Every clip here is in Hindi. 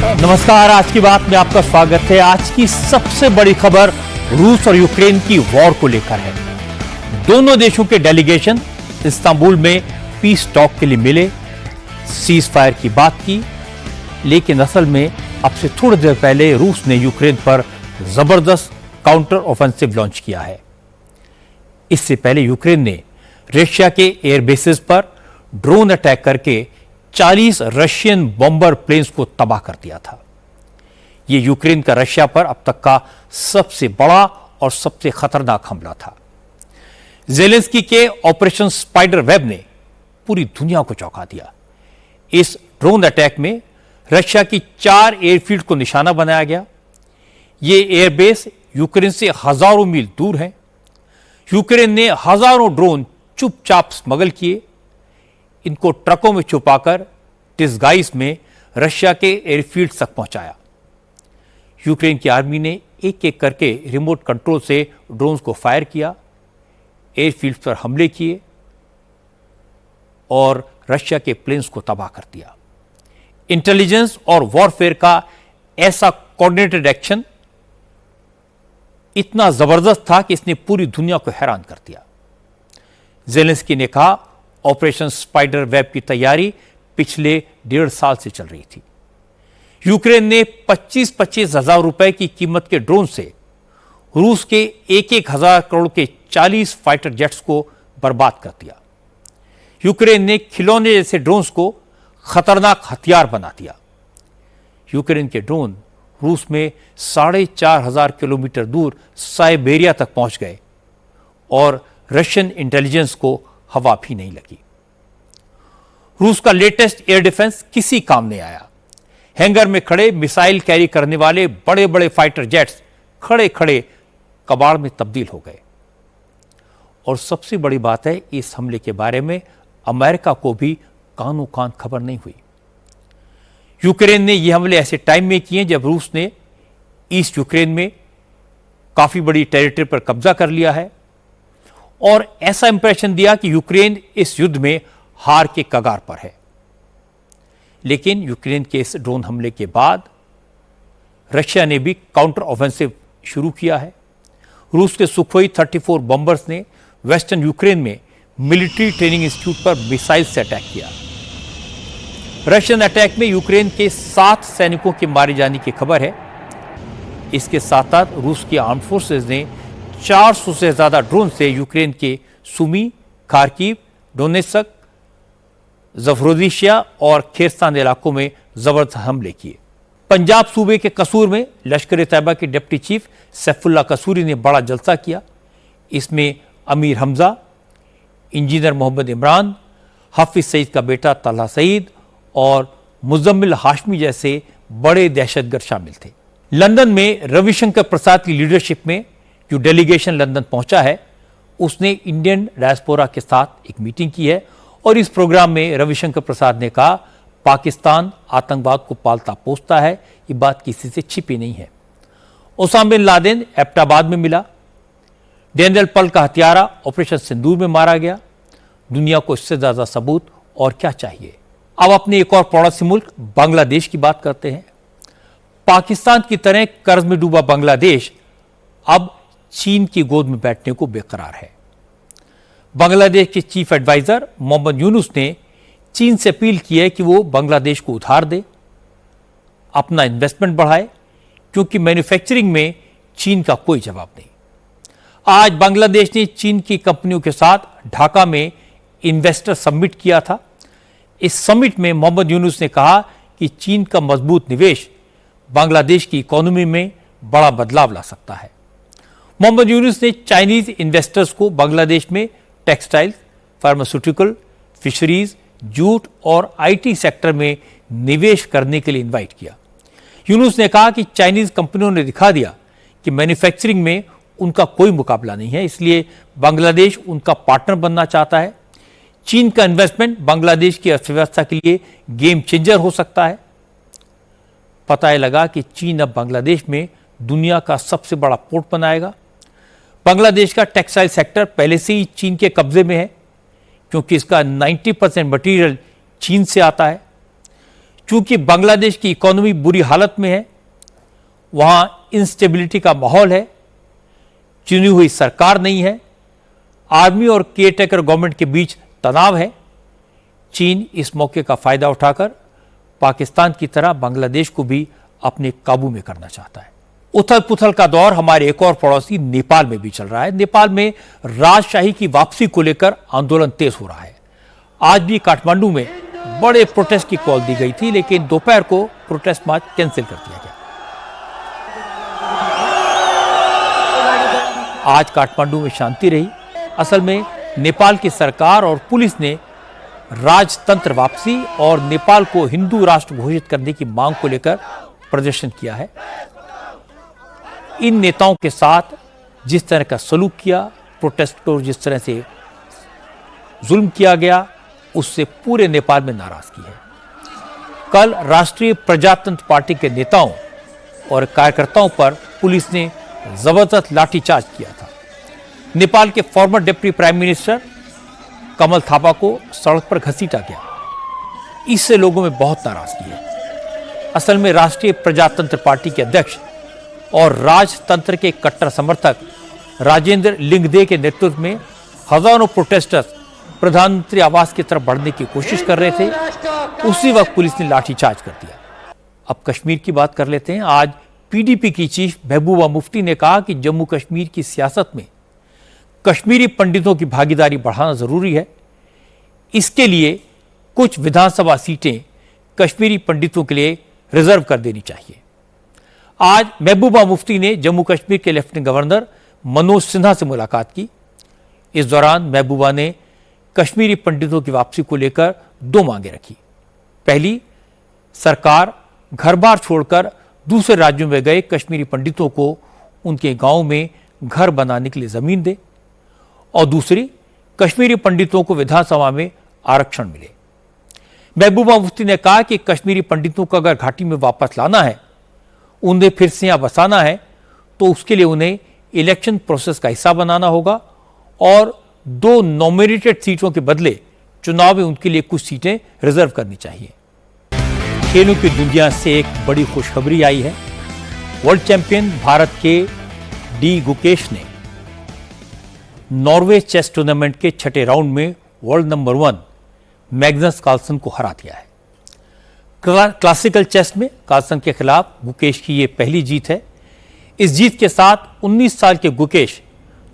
नमस्कार, आज की बात में आपका स्वागत है। आज की सबसे बड़ी खबर रूस और यूक्रेन की वॉर को लेकर है। दोनों देशों के डेलीगेशन इस्तांबुल में पीस टॉक के लिए मिले, सीज फायर की बात की, लेकिन असल में अब से थोड़ी देर पहले रूस ने यूक्रेन पर जबरदस्त काउंटर ऑफेंसिव लॉन्च किया है। इससे पहले यूक्रेन ने रशिया के एयरबेसेस पर ड्रोन अटैक करके 40 रशियन बॉम्बर प्लेन्स को तबाह कर दिया था। यह यूक्रेन का रशिया पर अब तक का सबसे बड़ा और सबसे खतरनाक हमला था। जेलेंस्की के ऑपरेशन स्पाइडर वेब ने पूरी दुनिया को चौंका दिया। इस ड्रोन अटैक में रशिया की 4 एयरफील्ड को निशाना बनाया गया। ये एयरबेस यूक्रेन से हजारों मील दूर है। यूक्रेन ने हजारों ड्रोन चुपचाप स्मगल किए, इनको ट्रकों में छुपाकर डिस्गाइज में रशिया के एयरफील्ड तक पहुंचाया। यूक्रेन की आर्मी ने एक एक करके रिमोट कंट्रोल से ड्रोन्स को फायर किया, एयरफील्ड पर हमले किए और रशिया के प्लेन्स को तबाह कर दिया। इंटेलिजेंस और वॉरफेयर का ऐसा कोऑर्डिनेटेड एक्शन इतना जबरदस्त था कि इसने पूरी दुनिया को हैरान कर दिया। जेलेंस्की ने कहा, ऑपरेशन स्पाइडर वेब की तैयारी पिछले 1.5 साल से चल रही थी। यूक्रेन ने 25-25 हजार रुपए की कीमत के ड्रोन से रूस के 1-1 हजार करोड़ के 40 फाइटर जेट्स को बर्बाद कर दिया। यूक्रेन ने खिलौने जैसे ड्रोन्स को खतरनाक हथियार बना दिया। यूक्रेन के ड्रोन रूस में 4,500 किलोमीटर दूर साइबेरिया तक पहुंच गए और रशियन इंटेलिजेंस को हवा भी नहीं लगी। रूस का लेटेस्ट एयर डिफेंस किसी काम नहीं आया। हैंगर में खड़े मिसाइल कैरी करने वाले बड़े बड़े फाइटर जेट्स खड़े खड़े कबाड़ में तब्दील हो गए। और सबसे बड़ी बात है, इस हमले के बारे में अमेरिका को भी कानो कान खबर नहीं हुई। यूक्रेन ने यह हमले ऐसे टाइम में किए जब रूस ने ईस्ट यूक्रेन में काफी बड़ी टेरिटरी पर कब्जा कर लिया है और ऐसा इंप्रेशन दिया कि यूक्रेन इस युद्ध में हार के कगार पर है। लेकिन यूक्रेन के इस ड्रोन हमले के बाद रशिया ने भी काउंटर ऑफेंसिव शुरू किया है। रूस के सुखोई 34 बॉम्बर्स ने वेस्टर्न यूक्रेन में मिलिट्री ट्रेनिंग इंस्टीट्यूट पर मिसाइल से अटैक किया। रशियन अटैक में यूक्रेन के 7 सैनिकों के मारे जाने की खबर है। इसके साथ साथ रूस की आर्म फोर्सेज ने 400 से ज्यादा ड्रोन से यूक्रेन के सुमी, खार्किव, डोनेत्स्क, ज़पोरिज़िया और खेरसान इलाकों में जबरदस्त हमले किए। पंजाब सूबे के कसूर में लश्कर ए तैयबा के डिप्टी चीफ सैफुल्लाह कसूरी ने बड़ा जलसा किया। इसमें अमीर हमजा, इंजीनियर मोहम्मद इमरान, हाफिज सईद का बेटा तलहा सईद और मुजम्मिल हाशमी जैसे बड़े दहशतगर्द शामिल थे। लंदन में रविशंकर प्रसाद की लीडरशिप में जो डेलीगेशन लंदन पहुंचा है, उसने इंडियन डायस्पोरा के साथ एक मीटिंग की है और इस प्रोग्राम में रविशंकर प्रसाद ने कहा, पाकिस्तान आतंकवाद को पालता पोसता है, ये बात किसी से छिपी नहीं है। ओसामा बिन लादेन एबटाबाद में मिला। डेनियल पल का हत्यारा ऑपरेशन सिंदूर में मारा गया। दुनिया को इससे ज्यादा सबूत और क्या चाहिए। अब अपने एक और पड़ोसी मुल्क बांग्लादेश की बात करते हैं। पाकिस्तान की तरह कर्ज में डूबा बांग्लादेश अब चीन की गोद में बैठने को बेकरार है। बांग्लादेश के चीफ एडवाइजर मोहम्मद यूनुस ने चीन से अपील की है कि वो बांग्लादेश को उधार दे, अपना इन्वेस्टमेंट बढ़ाए, क्योंकि मैन्युफैक्चरिंग में चीन का कोई जवाब नहीं। आज बांग्लादेश ने चीन की कंपनियों के साथ ढाका में इन्वेस्टर समिट किया था। इस समिट में मोहम्मद यूनुस ने कहा कि चीन का मजबूत निवेश बांग्लादेश की इकोनॉमी में बड़ा बदलाव ला सकता है। मोहम्मद यूनुस ने चाइनीज इन्वेस्टर्स को बांग्लादेश में टेक्सटाइल, फार्मास्यूटिकल, फिशरीज, जूट और आईटी सेक्टर में निवेश करने के लिए इनवाइट किया। यूनुस ने कहा कि चाइनीज कंपनियों ने दिखा दिया कि मैन्युफैक्चरिंग में उनका कोई मुकाबला नहीं है, इसलिए बांग्लादेश उनका पार्टनर बनना चाहता है। चीन का इन्वेस्टमेंट बांग्लादेश की अर्थव्यवस्था के लिए गेम चेंजर हो सकता है। पता लगा कि चीन अब बांग्लादेश में दुनिया का सबसे बड़ा पोर्ट बनाएगा। बांग्लादेश का टेक्सटाइल सेक्टर पहले से ही चीन के कब्जे में है, क्योंकि इसका 90% मटेरियल चीन से आता है। चूंकि बांग्लादेश की इकोनॉमी बुरी हालत में है, वहां इंस्टेबिलिटी का माहौल है, चुनी हुई सरकार नहीं है, आर्मी और केयरटेकर गवर्नमेंट के बीच तनाव है, चीन इस मौके का फायदा उठाकर पाकिस्तान की तरह बांग्लादेश को भी अपने काबू में करना चाहता है। उथल पुथल का दौर हमारे एक और पड़ोसी नेपाल में भी चल रहा है। नेपाल में राजशाही की वापसी को लेकर आंदोलन तेज हो रहा है। आज भी काठमांडू में बड़े प्रोटेस्ट की कॉल दी गई थी, लेकिन दोपहर को प्रोटेस्ट मार्च कैंसिल कर दिया गया। आज काठमांडू में शांति रही। असल में नेपाल की सरकार और पुलिस ने राजतंत्र वापसी और नेपाल को हिंदू राष्ट्र घोषित करने की मांग को लेकर प्रदर्शन किया है। इन नेताओं के साथ जिस तरह का सलूक किया, प्रोटेस्ट को जिस तरह से जुल्म किया गया, उससे पूरे नेपाल में नाराजगी है। कल राष्ट्रीय प्रजातंत्र पार्टी के नेताओं और कार्यकर्ताओं पर पुलिस ने जबरदस्त लाठीचार्ज किया था। नेपाल के फॉर्मर डिप्टी प्राइम मिनिस्टर कमल थापा को सड़क पर घसीटा गया। इससे लोगों में बहुत नाराजगी है। असल में राष्ट्रीय प्रजातंत्र पार्टी के अध्यक्ष और राजतंत्र के कट्टर समर्थक राजेंद्र लिंगदे के नेतृत्व में हजारों प्रोटेस्टर्स प्रधानमंत्री आवास की तरफ बढ़ने की कोशिश कर रहे थे। उसी वक्त पुलिस ने लाठीचार्ज कर दिया। अब कश्मीर की बात कर लेते हैं। आज पीडीपी की चीफ महबूबा मुफ्ती ने कहा कि जम्मू कश्मीर की सियासत में कश्मीरी पंडितों की भागीदारी बढ़ाना जरूरी है। इसके लिए कुछ विधानसभा सीटें कश्मीरी पंडितों के लिए रिजर्व कर देनी चाहिए। आज महबूबा मुफ्ती ने जम्मू कश्मीर के लेफ्टिनेंट गवर्नर मनोज सिन्हा से मुलाकात की। इस दौरान महबूबा ने कश्मीरी पंडितों की वापसी को लेकर दो मांगे रखी। पहली, सरकार घर बार छोड़कर दूसरे राज्यों में गए कश्मीरी पंडितों को उनके गांव में घर बनाने के लिए जमीन दे, और दूसरी, कश्मीरी पंडितों को विधानसभा में आरक्षण मिले। महबूबा मुफ्ती ने कहा कि कश्मीरी पंडितों को अगर घाटी में वापस लाना है, उन्हें फिर से यहां बसाना है, तो उसके लिए उन्हें इलेक्शन प्रोसेस का हिस्सा बनाना होगा और 2 नॉमिनेटेड सीटों के बदले चुनाव में उनके लिए कुछ सीटें रिजर्व करनी चाहिए। खेलों की दुनिया से एक बड़ी खुशखबरी आई है। वर्ल्ड चैंपियन भारत के डी गुकेश ने नॉर्वे चेस टूर्नामेंट के छठे राउंड में वर्ल्ड नंबर 1 मैग्नस कार्लसन को हरा दिया है। क्लासिकल चेस में कार्लसन के खिलाफ गुकेश की यह पहली जीत है। इस जीत के साथ 19 साल के गुकेश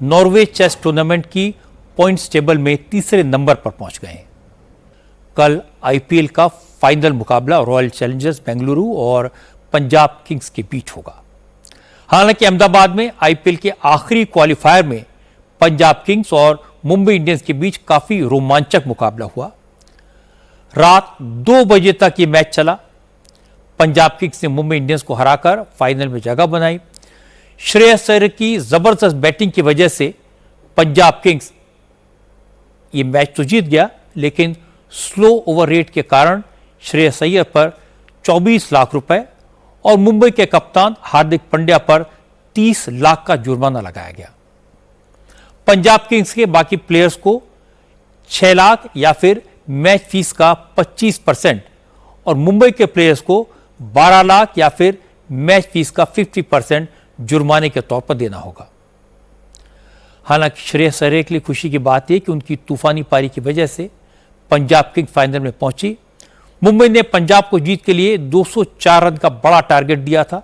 नॉर्वे चेस टूर्नामेंट की पॉइंट्स टेबल में तीसरे नंबर पर पहुंच गए हैं। कल आईपीएल का फाइनल मुकाबला रॉयल चैलेंजर्स बेंगलुरु और पंजाब किंग्स के बीच होगा। हालांकि अहमदाबाद में आईपीएल के आखिरी क्वालिफायर में पंजाब किंग्स और मुंबई इंडियंस के बीच काफी रोमांचक मुकाबला हुआ। रात 2 बजे तक ये मैच चला। पंजाब किंग्स ने मुंबई इंडियंस को हराकर फाइनल में जगह बनाई। श्रेयस अय्यर की जबरदस्त बैटिंग की वजह से पंजाब किंग्स ये मैच तो जीत गया, लेकिन स्लो ओवर रेट के कारण श्रेयस अय्यर पर 24 लाख रुपए और मुंबई के कप्तान हार्दिक पांड्या पर 30 लाख का जुर्माना लगाया गया। पंजाब किंग्स के बाकी प्लेयर्स को 6 लाख या फिर मैच फीस का 25% और मुंबई के प्लेयर्स को 12 लाख या फिर मैच फीस का 50% जुर्माने के तौर पर देना होगा। हालांकि श्रेयस अय्यर के लिए खुशी की बात यह कि उनकी तूफानी पारी की वजह से पंजाब किंग्स फाइनल में पहुंची। मुंबई ने पंजाब को जीत के लिए 204 रन का बड़ा टारगेट दिया था।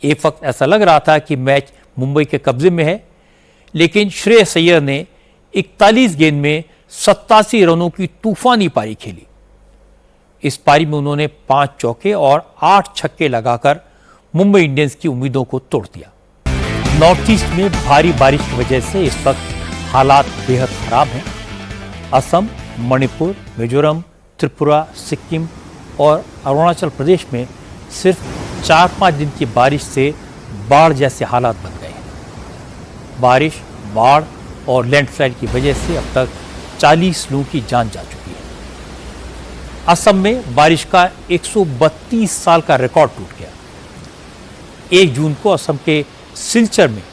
एक वक्त ऐसा लग रहा था कि मैच मुंबई के कब्जे में है, लेकिन श्रेयस अय्यर ने 41 गेंद में 87 रनों की तूफानी पारी खेली। इस पारी में उन्होंने 5 चौके और 8 छक्के लगाकर मुंबई इंडियंस की उम्मीदों को तोड़ दिया। नॉर्थ ईस्ट में भारी बारिश की वजह से इस वक्त हालात बेहद खराब हैं। असम, मणिपुर, मिजोरम, त्रिपुरा, सिक्किम और अरुणाचल प्रदेश में सिर्फ 4-5 दिन की बारिश से बाढ़ जैसे हालात बन गए हैं। बारिश, बाढ़ और लैंडस्लाइड की वजह से अब तक 40 लोगों की जान जा चुकी है। असम में बारिश का 132 साल का रिकॉर्ड टूट गया। 1 जून को असम के सिलचर में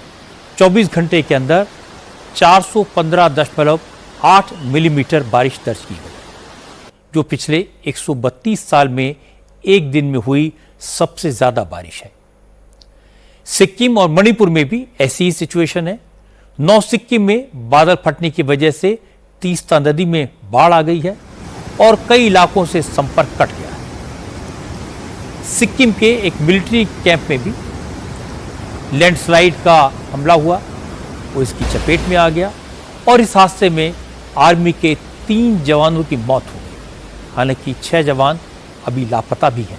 24 घंटे के अंदर 415.8 मिलीमीटर बारिश दर्ज की गई, जो पिछले 132 साल में एक दिन में हुई सबसे ज्यादा बारिश है। सिक्किम और मणिपुर में भी ऐसी ही सिचुएशन है। नॉर्थ सिक्किम में बादल फटने की वजह से तीस्ता नदी में बाढ़ आ गई है और कई इलाकों से संपर्क कट गया है। सिक्किम के एक मिलिट्री कैंप में भी लैंडस्लाइड का हमला हुआ, वो इसकी चपेट में आ गया और इस हादसे में आर्मी के 3 जवानों की मौत हो गई। हालांकि 6 जवान अभी लापता भी हैं।